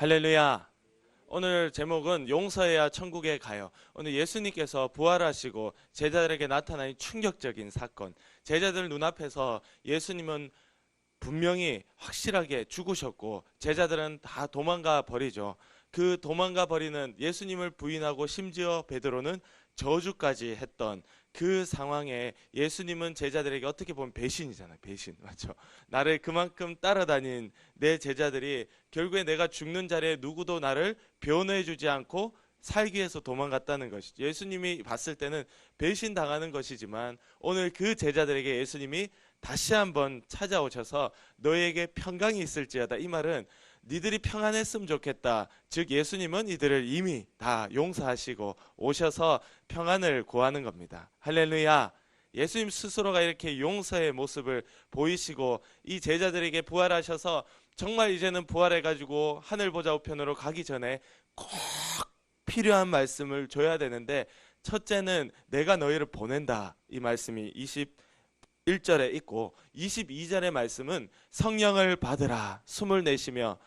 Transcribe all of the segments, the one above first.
할렐루야. 오늘 제목은 용서해야 천국에 가요. 오늘 예수님께서 부활하시고 제자들에게 나타나는 충격적인 사건. 제자들 눈앞에서 예수님은 분명히 확실하게 죽으셨고 제자들은 다 도망가 버리죠. 그 도망가 버리는 예수님을 부인하고 심지어 베드로는 저주까지 했던 그 상황에 예수님은 제자들에게 어떻게 보면 배신이잖아요. 배신. 맞죠? 나를 그만큼 따라다닌 내 제자들이 결국에 내가 죽는 자리에 누구도 나를 변호해 주지 않고 살기 위해서 도망갔다는 것이죠. 예수님이 봤을 때는 배신당하는 것이지만 오늘 그 제자들에게 예수님이 다시 한번 찾아오셔서 너희에게 평강이 있을지어다. 이 말은 니들이 평안했으면 좋겠다. 즉 예수님은 이들을 이미 다 용서하시고 오셔서 평안을 구하는 겁니다. 할렐루야. 예수님 스스로가 이렇게 용서의 모습을 보이시고 이 제자들에게 부활하셔서 정말 이제는 부활해가지고 하늘 보좌 우편으로 가기 전에 꼭 필요한 말씀을 줘야 되는데, 첫째는 내가 너희를 보낸다. 이 말씀이 21절에 있고 22절의 말씀은 성령을 받으라. 숨을 내쉬며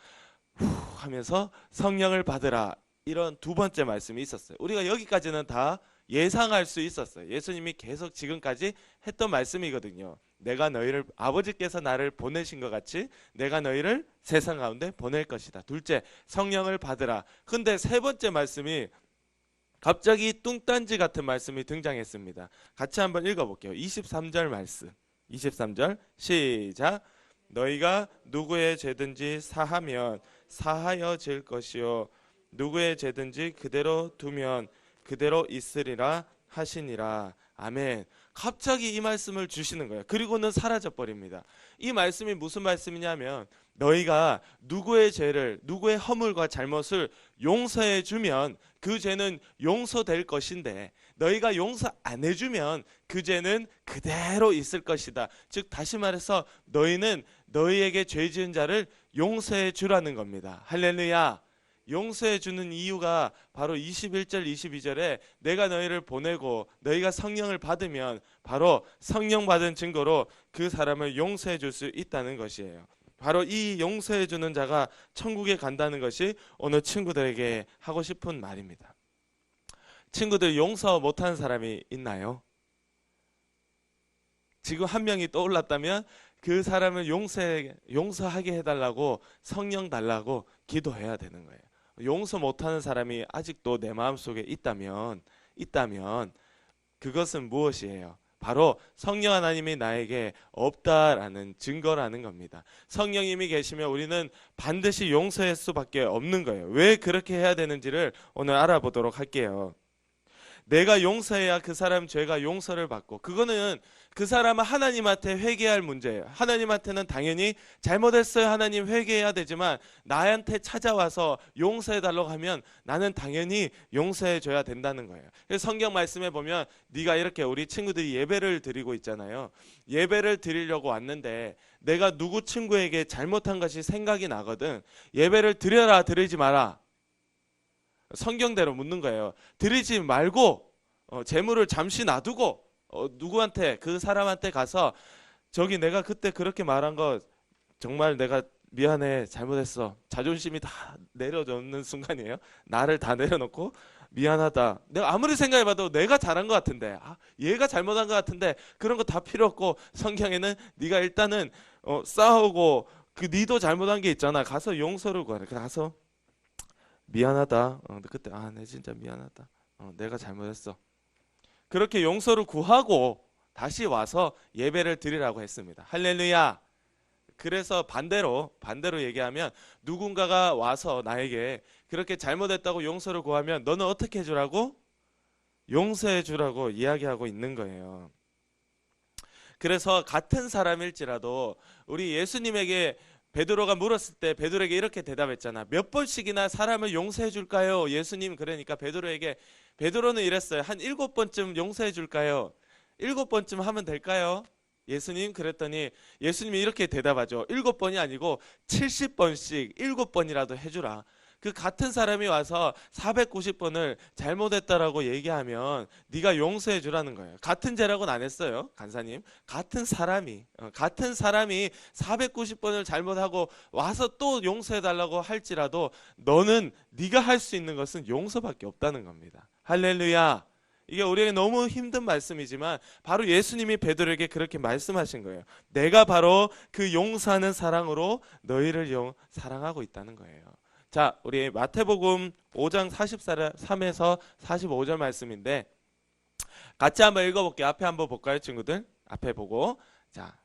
후 하면서 성령을 받으라. 이런 두 번째 말씀이 있었어요. 우리가 여기까지는 다 예상할 수 있었어요. 예수님이 계속 지금까지 했던 말씀이거든요. 내가 너희를, 아버지께서 나를 보내신 것 같이 내가 너희를 세상 가운데 보낼 것이다. 둘째, 성령을 받으라. 근데 세 번째 말씀이 갑자기 뚱딴지 같은 말씀이 등장했습니다. 같이 한번 읽어볼게요. 23절 말씀. 23절 시작. 너희가 누구의 죄든지 사하면 사하여질 것이요 누구의 죄든지 그대로 두면 그대로 있으리라 하시니라. 아멘. 갑자기 이 말씀을 주시는 거예요. 그리고는 사라져버립니다. 이 말씀이 무슨 말씀이냐면 너희가 누구의 죄를, 누구의 허물과 잘못을 용서해 주면 그 죄는 용서될 것인데 너희가 용서 안 해주면 그 죄는 그대로 있을 것이다. 즉 다시 말해서 너희는 너희에게 죄 지은 자를 용서해 주라는 겁니다. 할렐루야. 용서해 주는 이유가 바로 21절 22절에 내가 너희를 보내고 너희가 성령을 받으면 바로 성령 받은 증거로 그 사람을 용서해 줄 수 있다는 것이에요. 바로 이 용서해 주는 자가 천국에 간다는 것이 오늘 친구들에게 하고 싶은 말입니다. 친구들, 용서 못하는 사람이 있나요? 지금 한 명이 떠올랐다면 그 사람을 용서하게 해달라고 성령 달라고 기도해야 되는 거예요. 용서 못하는 사람이 아직도 내 마음속에 있다면 그것은 무엇이에요? 바로 성령 하나님이 나에게 없다라는 증거라는 겁니다. 성령님이 계시면 우리는 반드시 용서할 수밖에 없는 거예요. 왜 그렇게 해야 되는지를 오늘 알아보도록 할게요. 내가 용서해야 그 사람 죄가 용서를 받고, 그거는 그 사람은 하나님한테 회개할 문제예요. 하나님한테는 당연히 잘못했어요, 하나님 회개해야 되지만 나한테 찾아와서 용서해달라고 하면 나는 당연히 용서해줘야 된다는 거예요. 그래서 성경 말씀에 보면 네가 이렇게, 우리 친구들이 예배를 드리고 있잖아요. 예배를 드리려고 왔는데 내가 누구 친구에게 잘못한 것이 생각이 나거든. 예배를 드려라 드리지 마라? 성경대로 묻는 거예요. 드리지 말고 재물을 잠시 놔두고 누구한테, 그 사람한테 가서 저기 내가 그때 그렇게 말한 거 정말 내가 미안해, 잘못했어. 자존심이 다 내려놓는 순간이에요. 나를 다 내려놓고 미안하다. 내가 아무리 생각해봐도 내가 잘한 것 같은데, 얘가 잘못한 것 같은데, 그런 거 다 필요 없고 성경에는 네가 일단은 싸우고 그 니도 잘못한 게 있잖아. 가서 용서를 구하래. 가서 미안하다. 그때 내 진짜 미안하다. 내가 잘못했어. 그렇게 용서를 구하고 다시 와서 예배를 드리라고 했습니다. 할렐루야. 그래서 반대로 얘기하면 누군가가 와서 나에게 그렇게 잘못했다고 용서를 구하면 너는 어떻게 해주라고? 용서해 주라고 이야기하고 있는 거예요. 그래서 같은 사람일지라도 우리 예수님에게 베드로가 물었을 때 베드로에게 이렇게 대답했잖아. 몇 번씩이나 사람을 용서해 줄까요? 예수님. 그러니까 베드로는 이랬어요. 한 7번쯤 용서해 줄까요? 7번쯤 하면 될까요? 예수님. 그랬더니 예수님이 이렇게 대답하죠. 7번이 아니고 70번씩 7번이라도 해주라. 그 같은 사람이 와서 490번을 잘못했다라고 얘기하면 네가 용서해 주라는 거예요. 같은 죄라고는 안 했어요, 간사님. 같은 사람이 490번을 잘못하고 와서 또 용서해 달라고 할지라도 너는 네가 할 수 있는 것은 용서밖에 없다는 겁니다. 할렐루야. 이게 우리에게 너무 힘든 말씀이지만 바로 예수님이 베드로에게 그렇게 말씀하신 거예요. 내가 바로 그 용서하는 사랑으로 너희를 사랑하고 있다는 거예요. 자, 우리 마태복음 5장 43에서 45절 말씀인데 같이 한번 읽어볼게요. 앞에 한번 볼까요, 친구들? 앞에 보고. 자,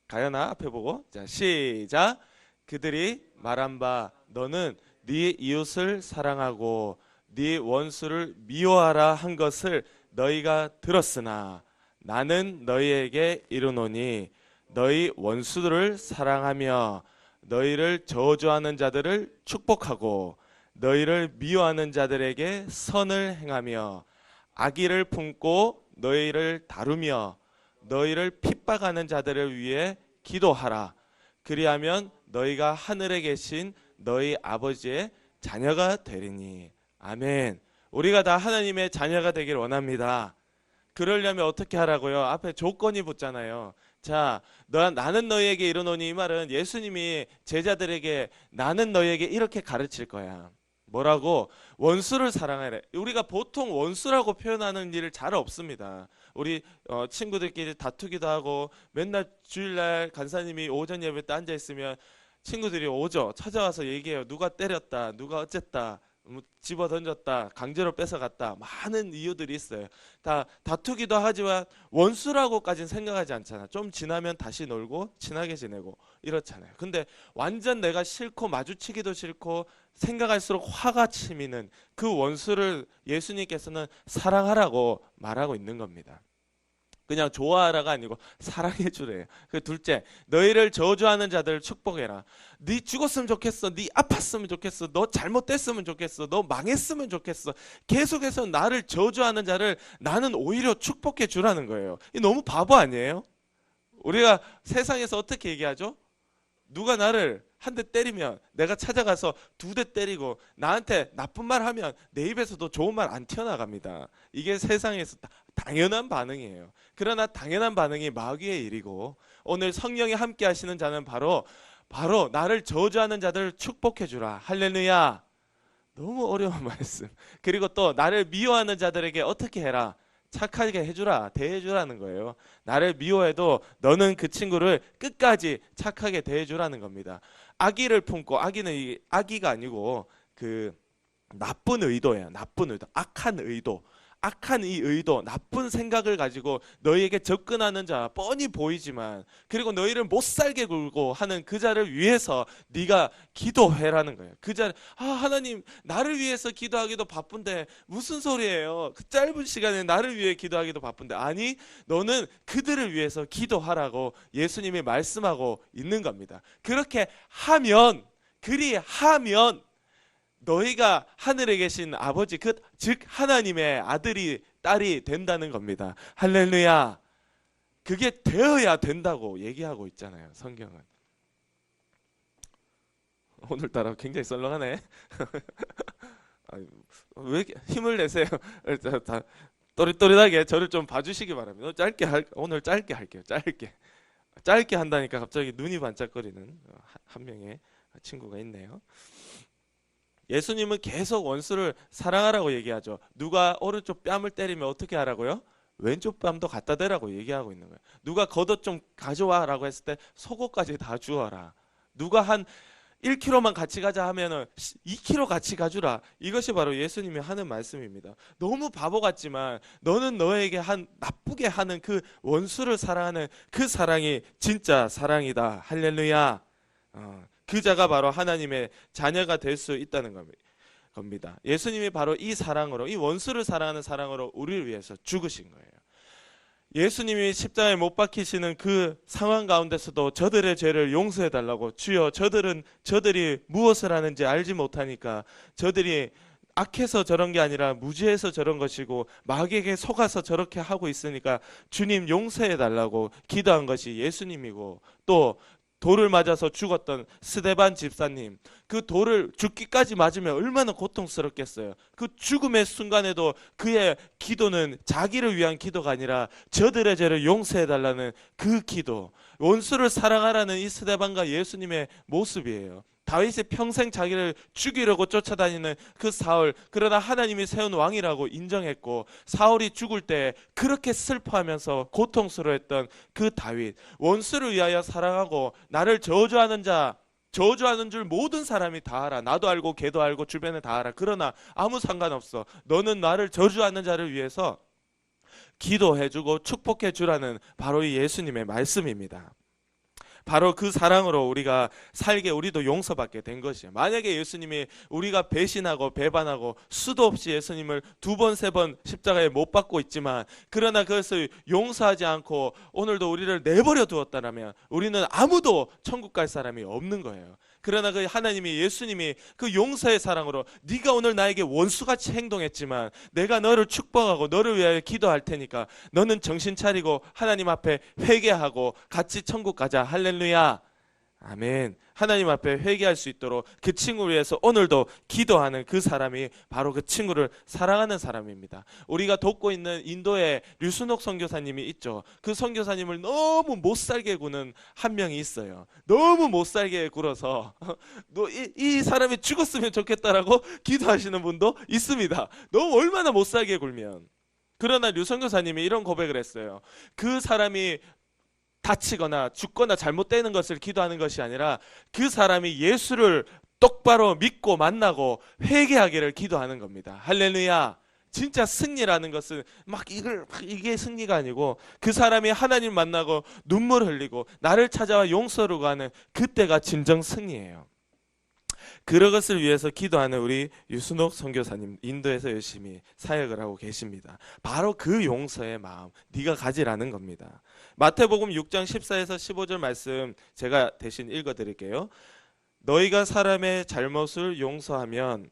가연아 앞에 보고. 자, 시작. 그들이 말한 바 너는 네 이웃을 사랑하고 네 원수를 미워하라 한 것을 너희가 들었으나 나는 너희에게 이르노니 너희 원수들을 사랑하며 너희를 저주하는 자들을 축복하고 너희를 미워하는 자들에게 선을 행하며 악의를 품고 너희를 다루며 너희를 핍박하는 자들을 위해 기도하라. 그리하면 너희가 하늘에 계신 너희 아버지의 자녀가 되리니. 아멘. 우리가 다 하나님의 자녀가 되길 원합니다. 그러려면 어떻게 하라고요? 앞에 조건이 붙잖아요. 자, 나는 너희에게 이르노니, 이 말은 예수님이 제자들에게 나는 너희에게 이렇게 가르칠 거야. 뭐라고? 원수를 사랑하래. 우리가 보통 원수라고 표현하는 일 잘 없습니다. 우리 친구들끼리 다투기도 하고 맨날 주일날 간사님이 오전 예배 때 앉아있으면 친구들이 오죠. 찾아와서 얘기해요. 누가 때렸다, 누가 어쨌다, 집어 던졌다, 강제로 뺏어갔다, 많은 이유들이 있어요. 다 다투기도 하지만 원수라고까지는 생각하지 않잖아. 좀 지나면 다시 놀고 친하게 지내고 이렇잖아요. 근데 완전 내가 싫고 마주치기도 싫고 생각할수록 화가 치미는 그 원수를 예수님께서는 사랑하라고 말하고 있는 겁니다. 그냥 좋아하라가 아니고 사랑해 주래요. 그 둘째, 너희를 저주하는 자들을 축복해라. 네 죽었으면 좋겠어. 네 아팠으면 좋겠어. 너 잘못됐으면 좋겠어. 너 망했으면 좋겠어. 계속해서 나를 저주하는 자를 나는 오히려 축복해 주라는 거예요. 이 너무 바보 아니에요? 우리가 세상에서 어떻게 얘기하죠? 누가 나를 한 대 때리면 내가 찾아가서 2대 때리고 나한테 나쁜 말 하면 내 입에서도 좋은 말 안 튀어나갑니다. 이게 세상에서 당연한 반응이에요. 그러나 당연한 반응이 마귀의 일이고 오늘 성령이 함께 하시는 자는 바로 나를 저주하는 자들을 축복해 주라. 할렐루야. 너무 어려운 말씀. 그리고 또 나를 미워하는 자들에게 어떻게 해라? 착하게 해주라, 대해주라는 거예요. 나를 미워해도 너는 그 친구를 끝까지 착하게 대해주라는 겁니다. 악의를 품고, 악의가 아니고 그 나쁜 의도예요. 나쁜 의도, 악한 의도. 악한 이 의도, 나쁜 생각을 가지고 너희에게 접근하는 자 뻔히 보이지만 그리고 너희를 못 살게 굴고 하는 그 자를 위해서 네가 기도해라는 거예요. 그 자를 하나님 나를 위해서 기도하기도 바쁜데 무슨 소리예요? 그 짧은 시간에 나를 위해 기도하기도 바쁜데 아니 너는 그들을 위해서 기도하라고 예수님이 말씀하고 있는 겁니다. 그렇게 하면 그리하면 너희가 하늘에 계신 아버지 즉 하나님의 아들이 딸이 된다는 겁니다. 할렐루야. 그게 되어야 된다고 얘기하고 있잖아요. 성경은. 오늘따라 굉장히 썰렁하네. 왜 이렇게 힘을 내세요? 다 또릿또릿하게 저를 좀 봐주시기 바랍니다. 오늘 짧게 할게요. 짧게 한다니까 갑자기 눈이 반짝거리는 한 명의 친구가 있네요. 예수님은 계속 원수를 사랑하라고 얘기하죠. 누가 오른쪽 뺨을 때리면 어떻게 하라고요? 왼쪽 뺨도 갖다 대라고 얘기하고 있는 거예요. 누가 겉옷 좀 가져와라고 했을 때 속옷까지 다 주어라. 누가 한 1kg만 같이 가자 하면은 2kg 같이 가주라. 이것이 바로 예수님이 하는 말씀입니다. 너무 바보 같지만 너는 너에게 나쁘게 하는 그 원수를 사랑하는 그 사랑이 진짜 사랑이다. 할렐루야. 그 자가 바로 하나님의 자녀가 될 수 있다는 겁니다. 예수님이 바로 이 사랑으로, 이 원수를 사랑하는 사랑으로 우리를 위해서 죽으신 거예요. 예수님이 십자가에 못 박히시는 그 상황 가운데서도 저들의 죄를 용서해 달라고, 주여 저들이 무엇을 하는지 알지 못하니까, 저들이 악해서 저런 게 아니라 무지해서 저런 것이고 마귀에게 속아서 저렇게 하고 있으니까 주님 용서해 달라고 기도한 것이 예수님이고, 또 돌을 맞아서 죽었던 스데반 집사님, 그 돌을 죽기까지 맞으면 얼마나 고통스럽겠어요. 그 죽음의 순간에도 그의 기도는 자기를 위한 기도가 아니라 저들의 죄를 용서해달라는 그 기도, 원수를 사랑하라는 이 스데반과 예수님의 모습이에요. 다윗이 평생 자기를 죽이려고 쫓아다니는 그 사울, 그러나 하나님이 세운 왕이라고 인정했고 사울이 죽을 때 그렇게 슬퍼하면서 고통스러워했던 그 다윗, 원수를 위하여 사랑하고 나를 저주하는 자, 저주하는 줄 모든 사람이 다 알아. 나도 알고 걔도 알고 주변에 다 알아. 그러나 아무 상관없어. 너는 나를 저주하는 자를 위해서 기도해주고 축복해주라는 바로 이 예수님의 말씀입니다. 바로 그 사랑으로 우리가 살게 우리도 용서받게 된 것이에요. 만약에 예수님이 우리가 배신하고 배반하고 수도 없이 예수님을 2번, 3번 십자가에 못 박고 있지만 그러나 그것을 용서하지 않고 오늘도 우리를 내버려 두었다면 우리는 아무도 천국 갈 사람이 없는 거예요. 그러나 그 하나님이 예수님이 그 용서의 사랑으로 네가 오늘 나에게 원수같이 행동했지만 내가 너를 축복하고 너를 위하여 기도할 테니까 너는 정신 차리고 하나님 앞에 회개하고 같이 천국 가자. 할렐루야. 아멘. 하나님 앞에 회개할 수 있도록 그 친구를 위해서 오늘도 기도하는 그 사람이 바로 그 친구를 사랑하는 사람입니다. 우리가 돕고 있는 인도에 류순옥 선교사님이 있죠. 그 선교사님을 너무 못살게 구는 한 명이 있어요. 너무 못살게 굴어서 이 사람이 죽었으면 좋겠다라고 기도하시는 분도 있습니다. 너무 얼마나 못살게 굴면. 그러나 류 선교사님이 이런 고백을 했어요. 그 사람이 다치거나 죽거나 잘못되는 것을 기도하는 것이 아니라 그 사람이 예수를 똑바로 믿고 만나고 회개하기를 기도하는 겁니다. 할렐루야. 진짜 승리라는 것은 이게 승리가 아니고 그 사람이 하나님 만나고 눈물 흘리고 나를 찾아와 용서를 구하는 그때가 진정 승리예요. 그것을 위해서 기도하는 우리 유순옥 선교사님, 인도에서 열심히 사역을 하고 계십니다. 바로 그 용서의 마음 네가 가지라는 겁니다. 마태복음 6장 14에서 15절 말씀 제가 대신 읽어드릴게요. 너희가 사람의 잘못을 용서하면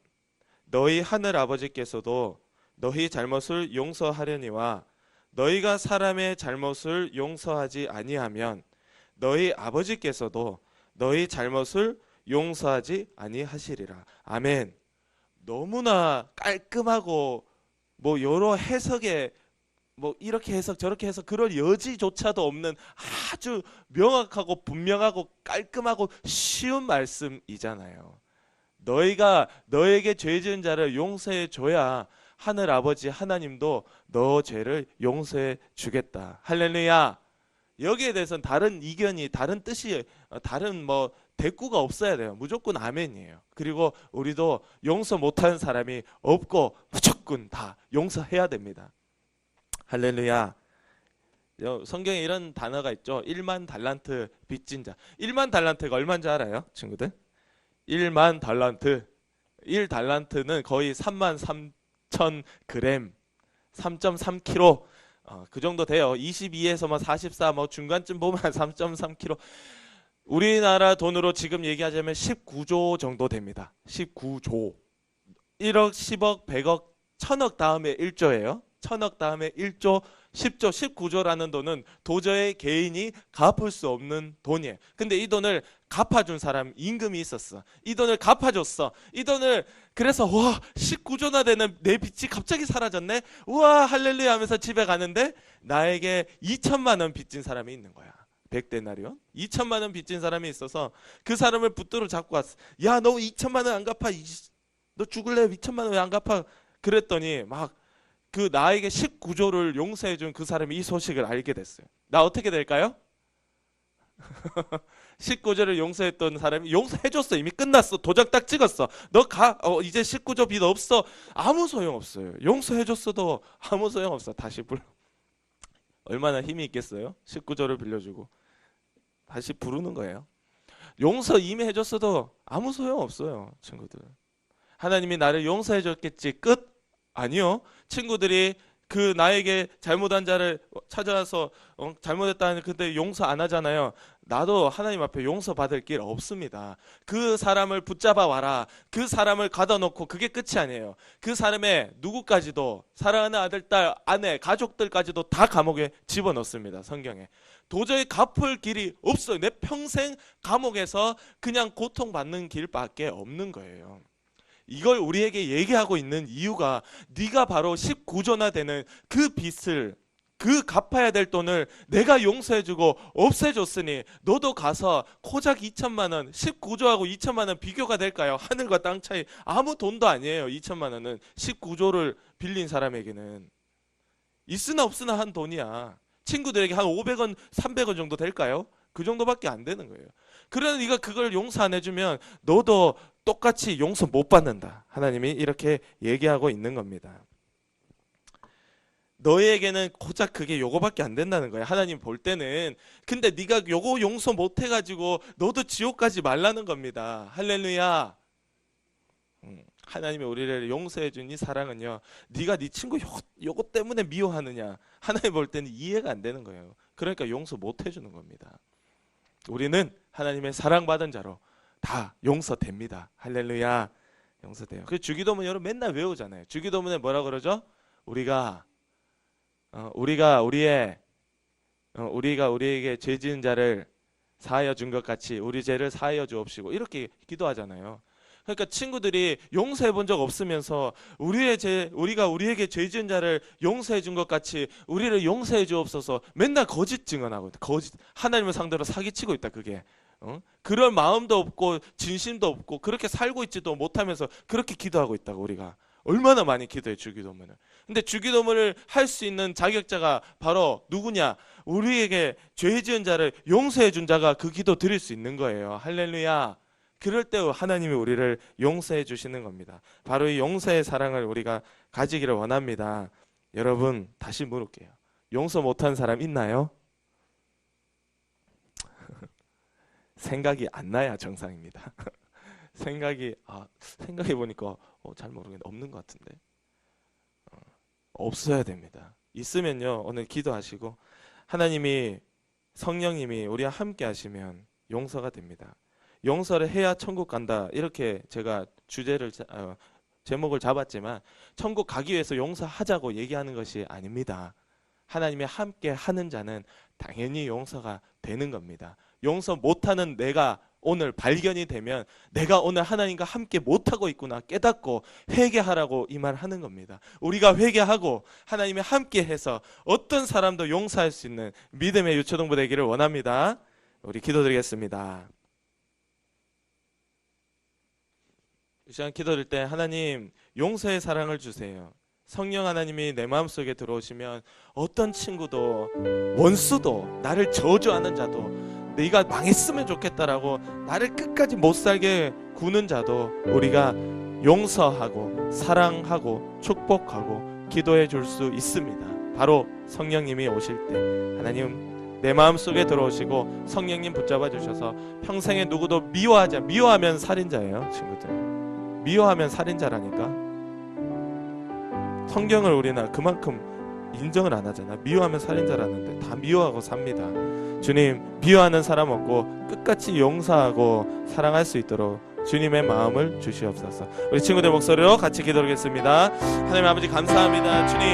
너희 하늘 아버지께서도 너희 잘못을 용서하려니와 너희가 사람의 잘못을 용서하지 아니하면 너희 아버지께서도 너희 잘못을 용서하지 아니하시리라. 아멘. 너무나 깔끔하고 여러 해석에 이렇게 해석 저렇게 해석 그럴 여지조차도 없는 아주 명확하고 분명하고 깔끔하고 쉬운 말씀이잖아요. 너희가 너에게 죄 지은 자를 용서해 줘야 하늘 아버지 하나님도 너 죄를 용서해 주겠다. 할렐루야. 여기에 대해서는 다른 이견이 다른 뜻이 다른 대꾸가 없어야 돼요. 무조건 아멘이에요. 그리고 우리도 용서 못하는 사람이 없고 무조건 다 용서해야 됩니다. 할렐루야. 성경에 이런 단어가 있죠. 1만 달란트 빚진 자. 1만 달란트가 얼마인지 알아요? 친구들? 1만 달란트. 1달란트는 거의 3만 3천 그램. 3.3kg. 그 정도 돼요. 22에서 44 중간쯤 보면 3.3kg. 우리나라 돈으로 지금 얘기하자면 19조 정도 됩니다. 19조. 1억, 10억, 100억, 1000억 다음에 1조예요. 1000억 다음에 1조, 10조, 19조라는 돈은 도저히 개인이 갚을 수 없는 돈이에요. 근데 이 돈을 갚아준 사람 임금이 있었어. 이 돈을 갚아줬어. 이 돈을 그래서 와 19조나 되는 내 빚이 갑자기 사라졌네. 우와 할렐루야 하면서 집에 가는데 나에게 2천만 원 빚진 사람이 있는 거야. 100데나리온? 2천만 원 빚진 사람이 있어서 그 사람을 붙들어 잡고 왔어. 야, 너 2천만 원 안 갚아? 너 죽을래? 2천만 원 왜 안 갚아? 그랬더니 막 그 나에게 19조를 용서해 준 그 사람이 이 소식을 알게 됐어요. 나 어떻게 될까요? 19조를 용서했던 사람이 용서해 줬어. 이미 끝났어. 도장 딱 찍었어. 너 가. 이제 19조 빚 없어. 아무 소용 없어요. 용서해 줬어도 아무 소용 없어. 다시 불러. 얼마나 힘이 있겠어요? 19조를 빌려주고 다시 부르는 거예요. 용서 이미 해줬어도 아무 소용 없어요. 친구들. 하나님이 나를 용서해 줬겠지. 끝? 아니요. 친구들이 그 나에게 잘못한 자를 찾아와서 잘못했다는 근데 용서 안 하잖아요. 나도 하나님 앞에 용서받을 길 없습니다. 그 사람을 붙잡아 와라. 그 사람을 가둬놓고 그게 끝이 아니에요. 그 사람의 누구까지도, 사랑하는 아들, 딸, 아내, 가족들까지도 다 감옥에 집어넣습니다. 성경에. 도저히 갚을 길이 없어요. 내 평생 감옥에서 그냥 고통받는 길밖에 없는 거예요. 이걸 우리에게 얘기하고 있는 이유가, 네가 바로 19조나 되는 그 빚을, 그 갚아야 될 돈을 내가 용서해주고 없애줬으니 너도 가서 고작 2천만 원, 19조하고 2천만 원 비교가 될까요? 하늘과 땅 차이. 아무 돈도 아니에요. 2천만 원은 19조를 빌린 사람에게는. 있으나 없으나 한 돈이야. 친구들에게 한 500원, 300원 정도 될까요? 그 정도밖에 안 되는 거예요. 그러나 네가 그걸 용서 안 해주면 너도 똑같이 용서 못 받는다. 하나님이 이렇게 얘기하고 있는 겁니다. 너희에게는 고작 그게 요거밖에 안 된다는 거야. 하나님 볼 때는. 근데 네가 요거 용서 못 해가지고 너도 지옥 가지 말라는 겁니다. 할렐루야. 하나님이 우리를 용서해 준 이 사랑은요, 네가 네 친구 요거 때문에 미워하느냐, 하나님 볼 때는 이해가 안 되는 거예요. 그러니까 용서 못 해주는 겁니다. 우리는 하나님의 사랑받은 자로 다 용서됩니다. 할렐루야. 용서돼요. 그 주기도문 여러분 맨날 외우잖아요. 주기도문에 뭐라 그러죠? 우리가 우리에게 죄 지은 자를 사하여 준 것 같이 우리 죄를 사하여 주옵시고, 이렇게 기도하잖아요. 그러니까 친구들이 용서해 본 적 없으면서 우리가 우리에게 죄 지은 자를 용서해 준 것 같이 우리를 용서해 주옵소서 맨날 거짓 증언하고 있다. 거짓, 하나님을 상대로 사기치고 있다. 그게 그럴 마음도 없고 진심도 없고 그렇게 살고 있지도 못하면서 그렇게 기도하고 있다고. 우리가 얼마나 많이 기도해 주기도문을. 근데 주기도문을 할 수 있는 자격자가 바로 누구냐? 우리에게 죄 지은 자를 용서해 준 자가 그 기도 드릴 수 있는 거예요. 할렐루야. 그럴 때 하나님이 우리를 용서해 주시는 겁니다. 바로 이 용서의 사랑을 우리가 가지기를 원합니다. 여러분, 다시 물을게요. 용서 못한 사람 있나요? 생각이 안 나야 정상입니다. 생각해 보니까 잘 모르겠는데 없는 것 같은데. 없어야 됩니다. 있으면요, 오늘 기도하시고 하나님이, 성령님이 우리와 함께 하시면 용서가 됩니다. 용서를 해야 천국 간다, 이렇게 제가 제목을 잡았지만 천국 가기 위해서 용서하자고 얘기하는 것이 아닙니다. 하나님이 함께 하는 자는 당연히 용서가 되는 겁니다. 용서 못하는 내가 오늘 발견이 되면 내가 오늘 하나님과 함께 못하고 있구나 깨닫고 회개하라고 이 말 하는 겁니다. 우리가 회개하고 하나님이 함께 해서 어떤 사람도 용서할 수 있는 믿음의 유초동부 되기를 원합니다. 우리 기도드리겠습니다. 이 시간 기도드릴 때 하나님 용서의 사랑을 주세요. 성령 하나님이 내 마음속에 들어오시면 어떤 친구도, 원수도, 나를 저주하는 자도, 네가 망했으면 좋겠다라고 나를 끝까지 못살게 구는 자도 우리가 용서하고 사랑하고 축복하고 기도해 줄 수 있습니다. 바로 성령님이 오실 때 하나님 내 마음속에 들어오시고 성령님 붙잡아 주셔서 평생에 누구도 미워하면 살인자예요. 친구들, 미워하면 살인자라니까. 성경을 우리는 그만큼 인정을 안 하잖아. 미워하면 살인자라는데 다 미워하고 삽니다. 주님, 미워하는 사람 없고 끝까지 용서하고 사랑할 수 있도록 주님의 마음을 주시옵소서. 우리 친구들 목소리로 같이 기도하겠습니다. 하나님 아버지 감사합니다. 주님,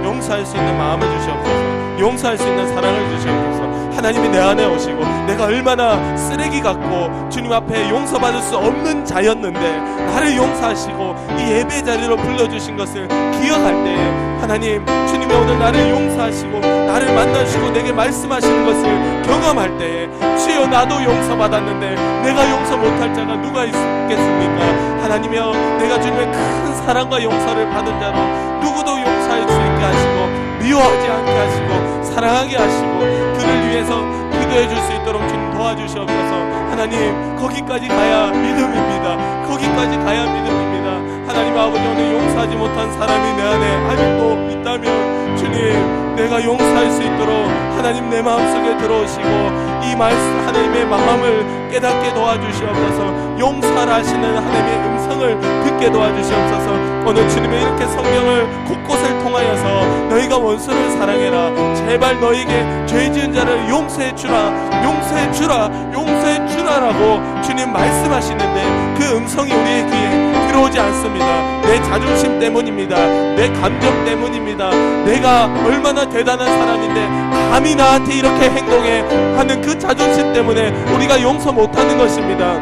용서할 수 있는 마음을 주시옵소서. 용서할 수 있는 사랑을 주시옵소서. 하나님이 내 안에 오시고 내가 얼마나 쓰레기 같고 주님 앞에 용서받을 수 없는 자였는데 나를 용서하시고 이 예배 자리로 불러주신 것을 기억할 때 하나님, 주님이 오늘 나를 용서하시고 나를 만나시고 내게 말씀하시는 것을 경험할 때 주여, 나도 용서받았는데 내가 용서 못할 자가 누가 있겠습니까? 하나님이여, 내가 주님의 큰 사랑과 용서를 받은 자로 누구도 용서할 수 있게 하시고 미워하지 않게 하시고 사랑하게 하시고 그를 위해서 기도해 줄 수 있도록 주님 도와주시옵소서. 하나님, 거기까지 가야 믿음입니다. 거기까지 가야 믿음입니다. 하나님 아버지, 오늘 용서하지 못한 사람이 내 안에 아직도 있다면 주님, 내가 용서할 수 있도록 하나님 내 마음속에 들어오시고 이 말씀 하나님의 마음을 깨닫게 도와주시옵소서. 용서하라 하시는 하나님의 음성을 듣게 도와주시옵소서. 오늘 주님의 이렇게 성경을 곳곳을 통하여서 너희가 원수를 사랑해라, 제발 너희에게 죄 지은 자를 용서해 주라, 용서해 주라, 용서해 주라라고 주님 말씀하시는데 그 음성이 우리의 귀에 들어오지 않습니다. 내 자존심 때문입니다. 내 감정 때문입니다. 내가 얼마나 대단한 사람인데 감히 나한테 이렇게 행동해 하는 그 자존심 때문에 우리가 용서 못하는 것입니다.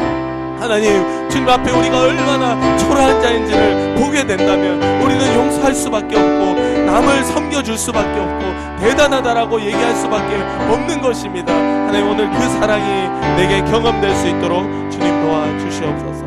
하나님, 주님 앞에 우리가 얼마나 초라한 자인지를 보게 된다면 우리는 용서할 수밖에 없고 남을 섬겨줄 수밖에 없고 대단하다라고 얘기할 수밖에 없는 것입니다. 하나님, 오늘 그 사랑이 내게 경험될 수 있도록 주님 도와주시옵소서.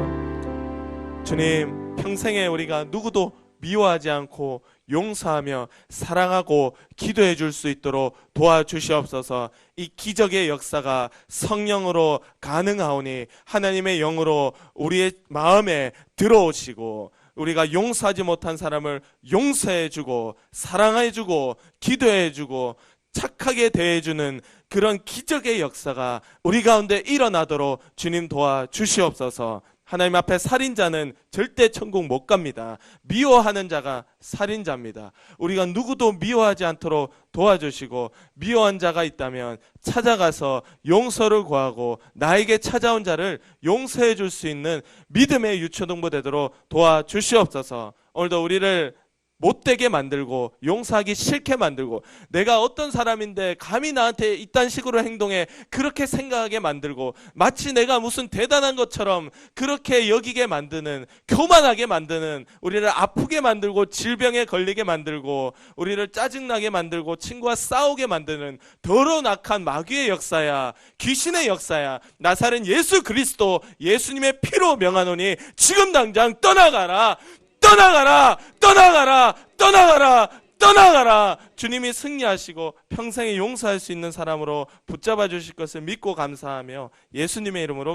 주님, 평생에 우리가 누구도 미워하지 않고 용서하며 사랑하고 기도해 줄 수 있도록 도와주시옵소서. 이 기적의 역사가 성령으로 가능하오니 하나님의 영으로 우리의 마음에 들어오시고 우리가 용서하지 못한 사람을 용서해 주고 사랑해 주고 기도해 주고 착하게 대해 주는 그런 기적의 역사가 우리 가운데 일어나도록 주님 도와주시옵소서. 하나님 앞에 살인자는 절대 천국 못 갑니다. 미워하는 자가 살인자입니다. 우리가 누구도 미워하지 않도록 도와주시고 미워한 자가 있다면 찾아가서 용서를 구하고 나에게 찾아온 자를 용서해 줄 수 있는 믿음의 유초동부 되도록 도와주시옵소서. 오늘도 우리를 못되게 만들고 용서하기 싫게 만들고 내가 어떤 사람인데 감히 나한테 이딴 식으로 행동해 그렇게 생각하게 만들고 마치 내가 무슨 대단한 것처럼 그렇게 여기게 만드는, 교만하게 만드는, 우리를 아프게 만들고 질병에 걸리게 만들고 우리를 짜증나게 만들고 친구와 싸우게 만드는 더러운 악한 마귀의 역사야, 귀신의 역사야. 나사렛 예수 그리스도 예수님의 피로 명하노니 지금 당장 떠나가라, 떠나가라, 떠나가라, 떠나가라, 떠나가라. 주님이 승리하시고 평생에 용서할 수 있는 사람으로 붙잡아 주실 것을 믿고 감사하며 예수님의 이름으로